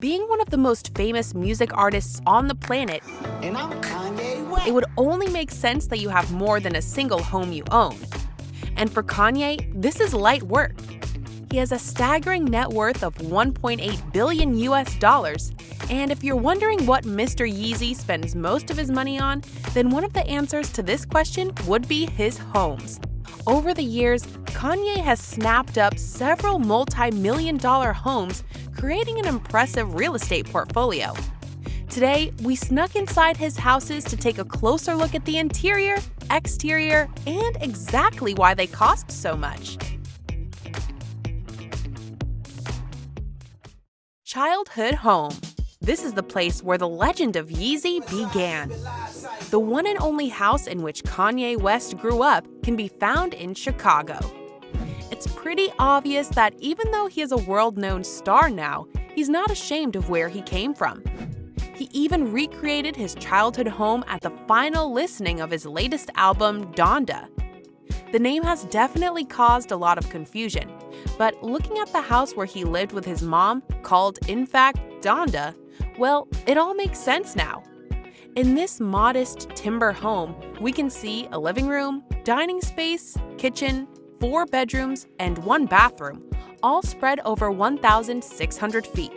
Being one of the most famous music artists on the planet, And I'm Kanye West. it would only make sense that you have more than a single home you own. And for Kanye, this is light work. He has a staggering net worth of $1.8 billion US. And if you're wondering what Mr. Yeezy spends most of his money on, then one of the answers to this question would be his homes. Over the years, Kanye has snapped up several multi-million-dollar homes, creating an impressive real estate portfolio. Today, we snuck inside his houses to take a closer look at the interior, exterior, and exactly why they cost so much. Childhood home. This is the place where the legend of Yeezy began. The one and only house in which Kanye West grew up can be found in Chicago. It's pretty obvious that even though he is a world-known star now, he's not ashamed of where he came from. He even recreated his childhood home at the final listening of his latest album, Donda. The name has definitely caused a lot of confusion, but looking at the house where he lived with his mom, called in fact Donda, well, it all makes sense now. In this modest timber home, we can see a living room, dining space, kitchen, 4 bedrooms, and 1 bathroom, all spread over 1,600 feet.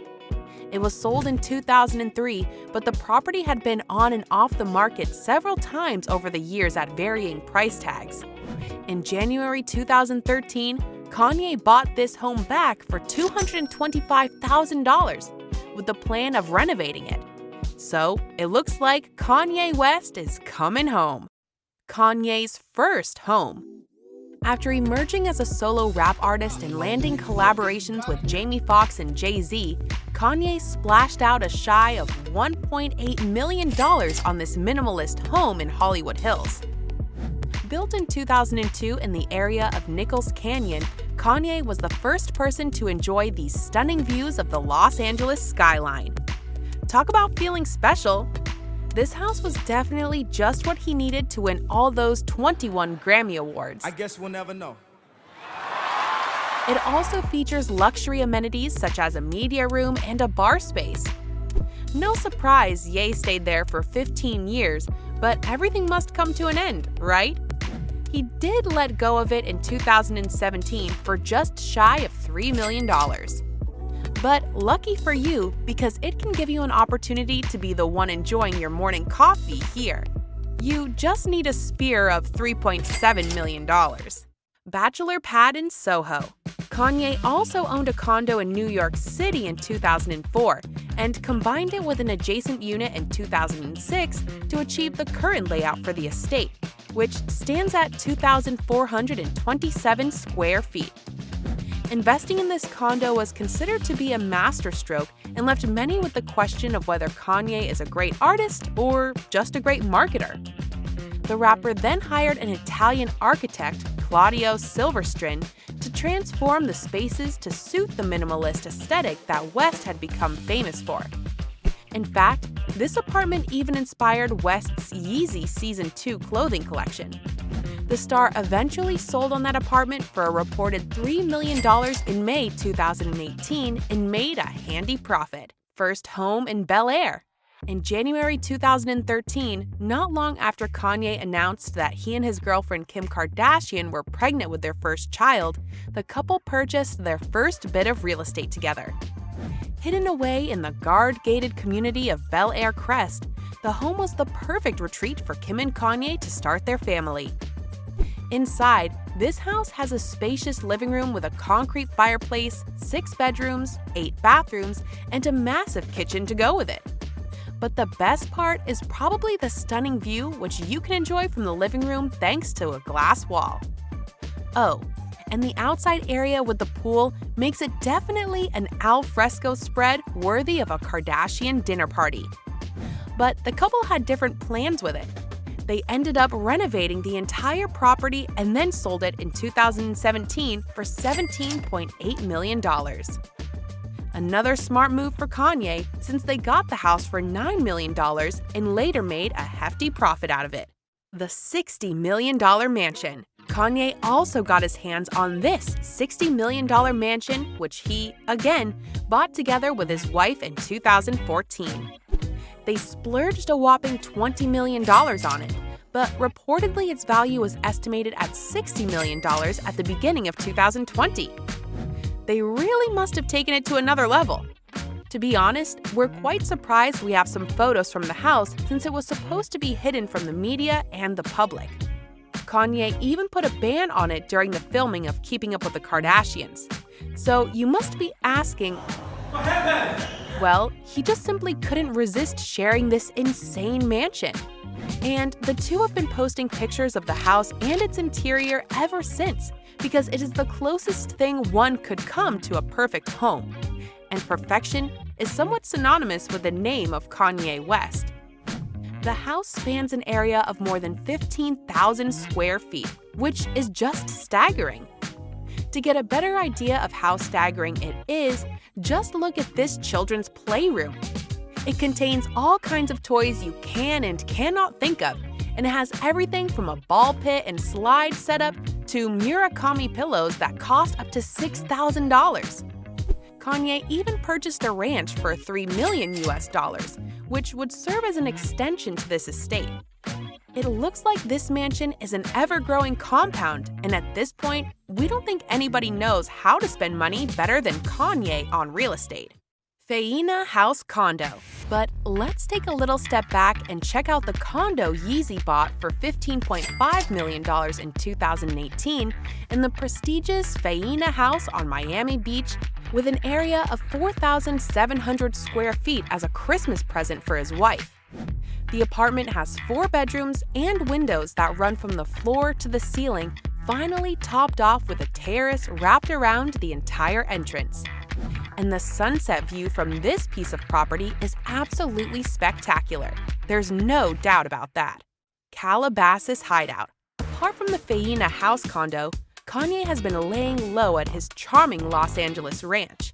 It was sold in 2003, but the property had been on and off the market several times over the years at varying price tags. In January 2013, Kanye bought this home back for $225,000 with the plan of renovating it. So, it looks like Kanye West is coming home. Kanye's first home. After emerging as a solo rap artist and landing collaborations with Jamie Foxx and Jay-Z, Kanye splashed out a shy of $1.8 million on this minimalist home in Hollywood Hills. Built in 2002 in the area of Nichols Canyon, Kanye was the first person to enjoy these stunning views of the Los Angeles skyline. Talk about feeling special! This house was definitely just what he needed to win all those 21 Grammy Awards. I guess we'll never know. It also features luxury amenities such as a media room and a bar space. No surprise Ye stayed there for 15 years, but everything must come to an end, right? He did let go of it in 2017 for just shy of $3 million. But lucky for you, because it can give you an opportunity to be the one enjoying your morning coffee here. You just need a spear of $3.7 million. Bachelor pad in Soho. Kanye also owned a condo in New York City in 2004 and combined it with an adjacent unit in 2006 to achieve the current layout for the estate, which stands at 2,427 square feet. Investing in this condo was considered to be a masterstroke and left many with the question of whether Kanye is a great artist or just a great marketer. The rapper then hired an Italian architect, Claudio Silverstrin, to transform the spaces to suit the minimalist aesthetic that West had become famous for. In fact, this apartment even inspired West's Yeezy Season 2 clothing collection. The star eventually sold on that apartment for a reported $3 million in May 2018 and made a handy profit. First home in Bel Air. In January 2013, not long after Kanye announced that he and his girlfriend Kim Kardashian were pregnant with their first child, the couple purchased their first bit of real estate together. Hidden away in the guard-gated community of Bel Air Crest, the home was the perfect retreat for Kim and Kanye to start their family. Inside, this house has a spacious living room with a concrete fireplace, 6 bedrooms, 8 bathrooms, and a massive kitchen to go with it. But the best part is probably the stunning view which you can enjoy from the living room thanks to a glass wall. Oh, and the outside area with the pool makes it definitely an al fresco spread worthy of a Kardashian dinner party. But the couple had different plans with it. They ended up renovating the entire property and then sold it in 2017 for $17.8 million. Another smart move for Kanye, since they got the house for $9 million and later made a hefty profit out of it. The $60 million mansion. Kanye also got his hands on this $60 million mansion, which he, again, bought together with his wife in 2014. They splurged a whopping $20 million on it, but reportedly its value was estimated at $60 million at the beginning of 2020. They really must have taken it to another level. To be honest, we're quite surprised we have some photos from the house since it was supposed to be hidden from the media and the public. Kanye even put a ban on it during the filming of Keeping Up with the Kardashians. So you must be asking, what happened? Well, he just simply couldn't resist sharing this insane mansion. And the two have been posting pictures of the house and its interior ever since, because it is the closest thing one could come to a perfect home. And perfection is somewhat synonymous with the name of Kanye West. The house spans an area of more than 15,000 square feet, which is just staggering. To get a better idea of how staggering it is, just look at this children's playroom. It contains all kinds of toys you can and cannot think of, and it has everything from a ball pit and slide setup to Murakami pillows that cost up to $6,000. Kanye even purchased a ranch for $3 million, which would serve as an extension to this estate. It looks like this mansion is an ever-growing compound, and at this point, we don't think anybody knows how to spend money better than Kanye on real estate. Faena House Condo. But let's take a little step back and check out the condo Yeezy bought for $15.5 million in 2018 in the prestigious Faena House on Miami Beach with an area of 4,700 square feet as a Christmas present for his wife. The apartment has 4 bedrooms and windows that run from the floor to the ceiling, finally topped off with a terrace wrapped around the entire entrance. And the sunset view from this piece of property is absolutely spectacular. There's no doubt about that. Calabasas hideout. Apart from the Faena House condo, Kanye has been laying low at his charming Los Angeles ranch.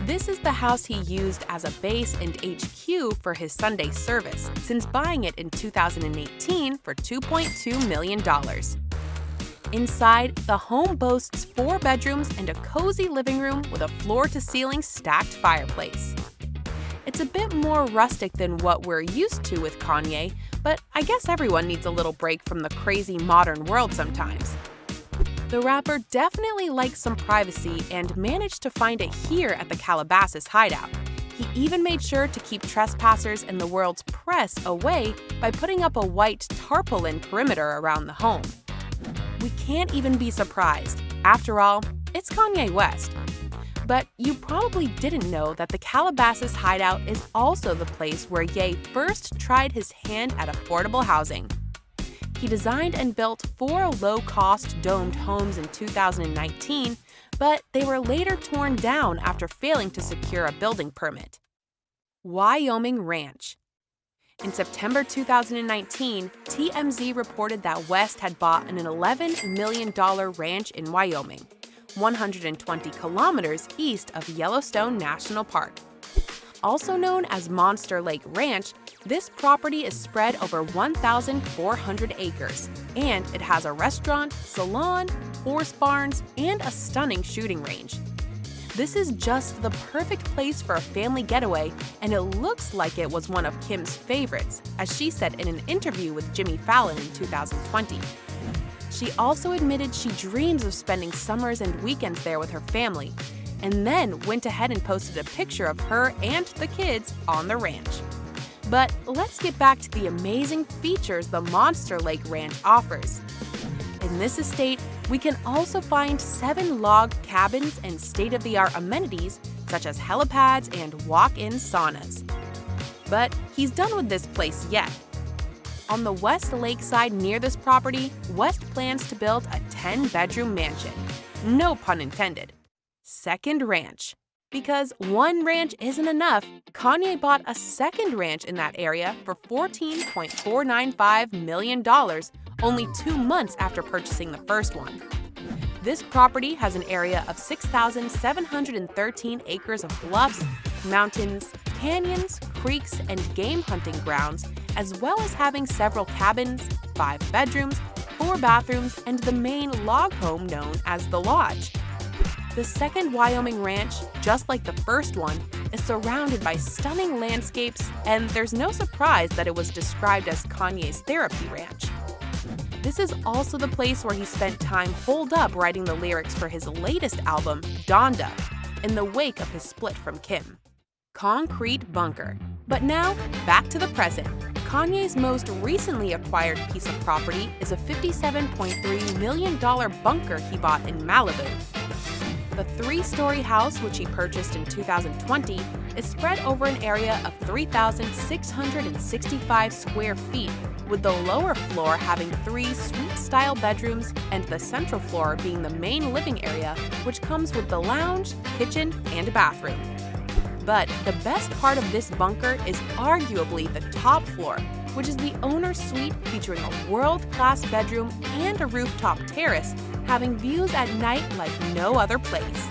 This is the house he used as a base and HQ for his Sunday service, since buying it in 2018 for $2.2 million. Inside, the home boasts 4 bedrooms and a cozy living room with a floor-to-ceiling stacked fireplace. It's a bit more rustic than what we're used to with Kanye, but I guess everyone needs a little break from the crazy modern world sometimes. The rapper definitely likes some privacy and managed to find it here at the Calabasas hideout. He even made sure to keep trespassers and the world's press away by putting up a white tarpaulin perimeter around the home. We can't even be surprised. After all, it's Kanye West. But you probably didn't know that the Calabasas hideout is also the place where Ye first tried his hand at affordable housing. He designed and built 4 low-cost domed homes in 2019, but they were later torn down after failing to secure a building permit. Wyoming Ranch. In September 2019, TMZ reported that West had bought an $11 million ranch in Wyoming, 120 kilometers east of Yellowstone National Park. Also known as Monster Lake Ranch, this property is spread over 1,400 acres, and it has a restaurant, salon, horse barns, and a stunning shooting range. This is just the perfect place for a family getaway, and it looks like it was one of Kim's favorites, as she said in an interview with Jimmy Fallon in 2020. She also admitted she dreams of spending summers and weekends there with her family, and then went ahead and posted a picture of her and the kids on the ranch. But let's get back to the amazing features the Monster Lake Ranch offers. In this estate, we can also find 7 log cabins and state-of-the-art amenities such as helipads and walk-in saunas. But he's done with this place yet. On the West Lakeside near this property, West plans to build a 10-bedroom mansion. No pun intended. Second ranch. Because one ranch isn't enough, Kanye bought a second ranch in that area for $14.495 million, only 2 months after purchasing the first one. This property has an area of 6,713 acres of bluffs, mountains, canyons, creeks, and game hunting grounds, as well as having several cabins, 5 bedrooms, 4 bathrooms, and the main log home known as the Lodge. The second Wyoming ranch, just like the first one, is surrounded by stunning landscapes, and there's no surprise that it was described as Kanye's therapy ranch. This is also the place where he spent time holed up writing the lyrics for his latest album, Donda, in the wake of his split from Kim. Concrete bunker. But now, back to the present. Kanye's most recently acquired piece of property is a $57.3 million bunker he bought in Malibu. The 3-story house, which he purchased in 2020, is spread over an area of 3,665 square feet, with the lower floor having 3 suite-style bedrooms and the central floor being the main living area, which comes with the lounge, kitchen, and bathroom. But the best part of this bunker is arguably the top floor, which is the owner's suite featuring a world-class bedroom and a rooftop terrace, having views at night like no other place.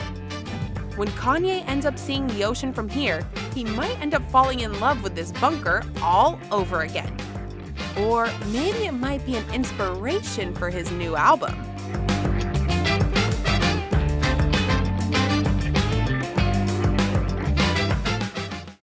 When Kanye ends up seeing the ocean from here, he might end up falling in love with this bunker all over again. Or maybe it might be an inspiration for his new album.